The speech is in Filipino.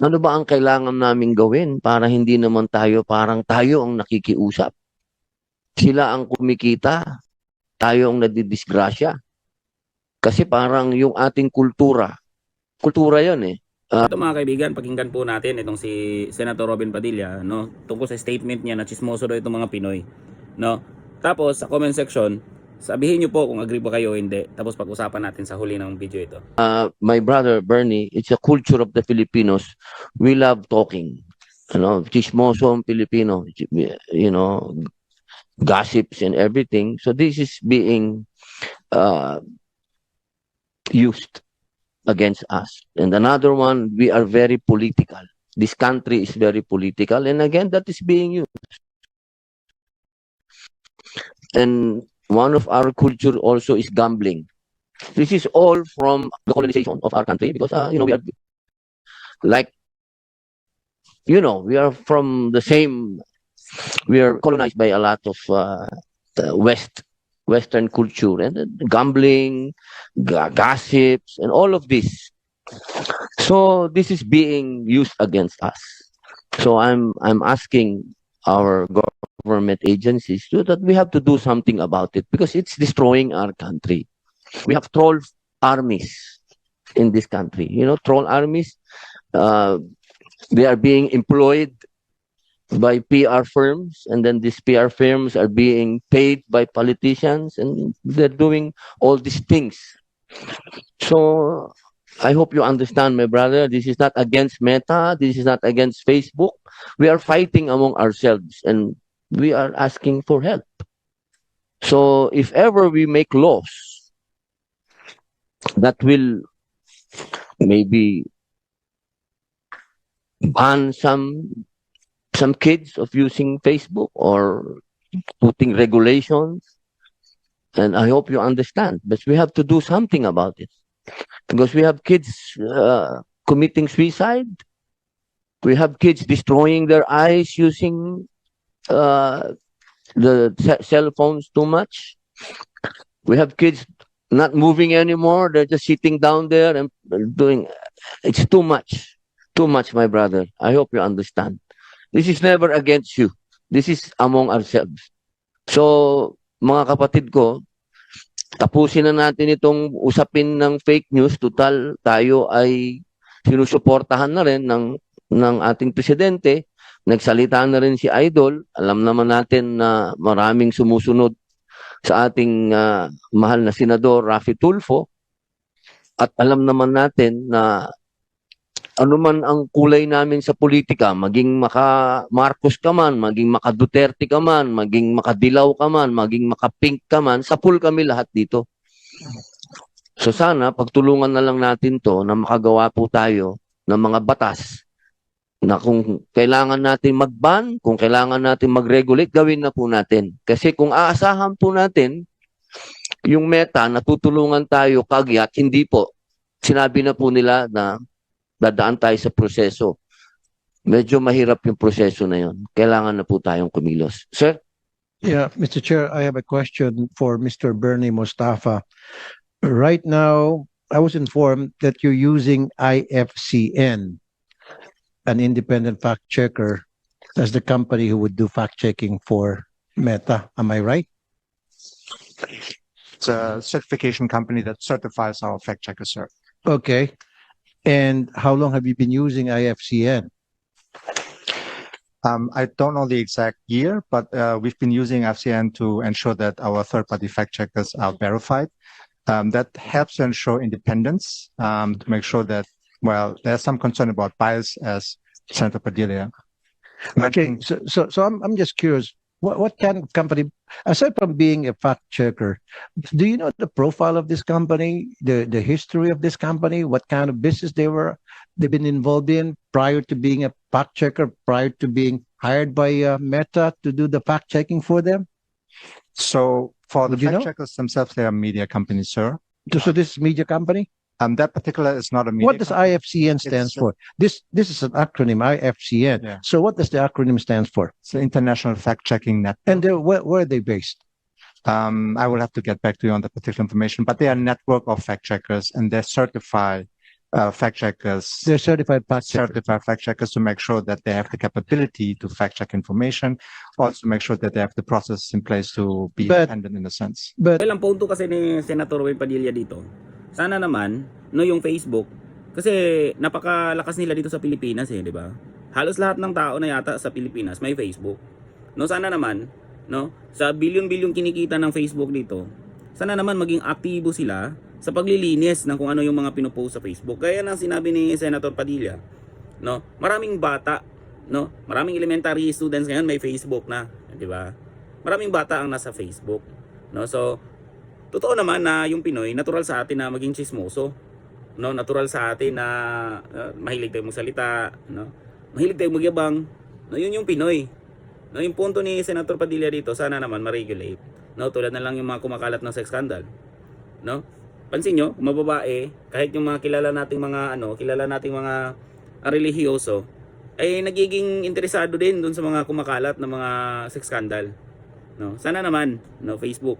Ano ba ang kailangan naming gawin para hindi naman tayo parang tayo ang nakikiusap? Sila ang kumikita, tayo ang nadidisgrasya. Kasi parang yung ating kultura, kultura yon eh. Ito mga kaibigan, pakinggan po natin itong si Senator Robin Padilla, no? Tungkol sa statement niya na chismoso daw itong mga Pinoy, no? Tapos sa comment section, sabihin niyo po kung agree ba kayo o hindi. Tapos pag-usapan natin sa huli ng video ito. My brother Bernie, it's a culture of the Filipinos. We love talking. Chismoso ang Pilipino, gossips and everything. So this is being uh, used against us. And another one, we are very political. This country is very political. And again, that is being used. And one of our culture also is gambling. This is all from the colonization of our country because, we are like, we are from the same, we are colonized by a lot of Western culture and gambling, gossips, and all of this. So this is being used against us. So I'm asking our government agencies that we have to do something about it because it's destroying our country. We have troll armies in this country. Troll armies. They are being employed by PR firms, and then these PR firms are being paid by politicians, and they're doing all these things. So I hope you understand, my brother. This is not against Meta. This is not against Facebook. We are fighting among ourselves, and we are asking for help. So if ever we make laws that will maybe ban some kids of using Facebook or putting regulations, and I hope you understand, but we have to do something about it because we have kids committing suicide. We have kids destroying their eyes using the cell phones too much. We have kids not moving anymore. They're just sitting down there and doing. It's too much. Too much, my brother. I hope you understand. This is never against you. This is among ourselves. So, mga kapatid ko, tapusin na natin itong usapin ng fake news. Total, tayo ay sinusuportahan na rin ng ating presidente. Nagsalita na rin si Idol. Alam naman natin na maraming sumusunod sa ating mahal na senador Raffy Tulfo. At alam naman natin na ano man ang kulay namin sa politika, maging maka Marcos ka man, maging maka Duterte ka man, maging maka Dilaw ka man, maging maka Pink ka man, sapul kami lahat dito. So sana pagtulungan na lang natin to na makagawa po tayo ng mga batas na kung kailangan natin mag-ban, kung kailangan natin mag-regulate, gawin na po natin. Kasi kung aasahan po natin yung Meta na tutulungan tayo kagyat, hindi po. Sinabi na po nila na dadaan tayo sa proseso. Medyo mahirap yung proseso na yun. Kailangan na po tayong kumilos. Sir? Yeah, Mr. Chair, I have a question for Mr. Bernie Mustafa. Right now, I was informed that you're using IFCN, an independent fact checker, as the company who would do fact checking for Meta. Am I right? It's a certification company that certifies our fact checkers, sir. Okay. And how long have you been using IFCN? I don't know the exact year, but we've been using FCN to ensure that our third-party fact checkers are verified. That helps to ensure independence, to make sure that, well, there's some concern about bias, as Senator Padilla Okay, mentioned. so I'm just curious, what kind of company, aside from being a fact checker, do you know the profile of this company, the history of this company, what kind of business they've been involved in prior to being a fact checker, prior to being hired by Meta to do the fact checking for them? So for the Would you fact know? checkers themselves, they are media companies, sir. So this media company? That particular is not a media What does company. IFCN stands It's, for? This is an acronym, IFCN. Yeah. So what does the acronym stands for? It's the International Fact Checking Network. And where are they based? I will have to get back to you on the particular information, but they are a network of fact checkers and they certify fact checkers, They're certified fact checkers. certified fact checkers, to make sure that they have the capability to fact check information, also make sure that they have the process in place to be But- independent in a sense. But Well, ang punto kasi ni Senator Wayne Padilla dito, sana naman, no, yung Facebook, kasi napakalakas nila dito sa Pilipinas di ba? Halos lahat ng tao na yata sa Pilipinas may Facebook. No, sana naman, no, sa bilyon-bilyon kinikita ng Facebook dito, sana naman maging aktibo sila sa paglilinis ng kung ano yung mga pinopost sa Facebook. Gaya ng sinabi ni Senator Padilla, no, maraming bata, no, maraming elementary students ngayon may Facebook na, di ba? Maraming bata ang nasa Facebook, no? So, totoo naman na yung Pinoy, natural sa atin na maging chismoso, no? Natural sa atin na mahilig tayong magsalita, no? Mahilig tayong magyabang, no? Yun yung Pinoy. No, yung punto ni Senator Padilla dito, sana naman ma-regulate, no? Tulad na lang yung mga kumakalat ng sex scandal, no? Pansin nyo, kung mababae, kahit yung mga kilala nating mga relihiyoso, ay nagiging interesado din dun sa mga kumakalat na mga sex scandal. No? Sana naman, no, Facebook,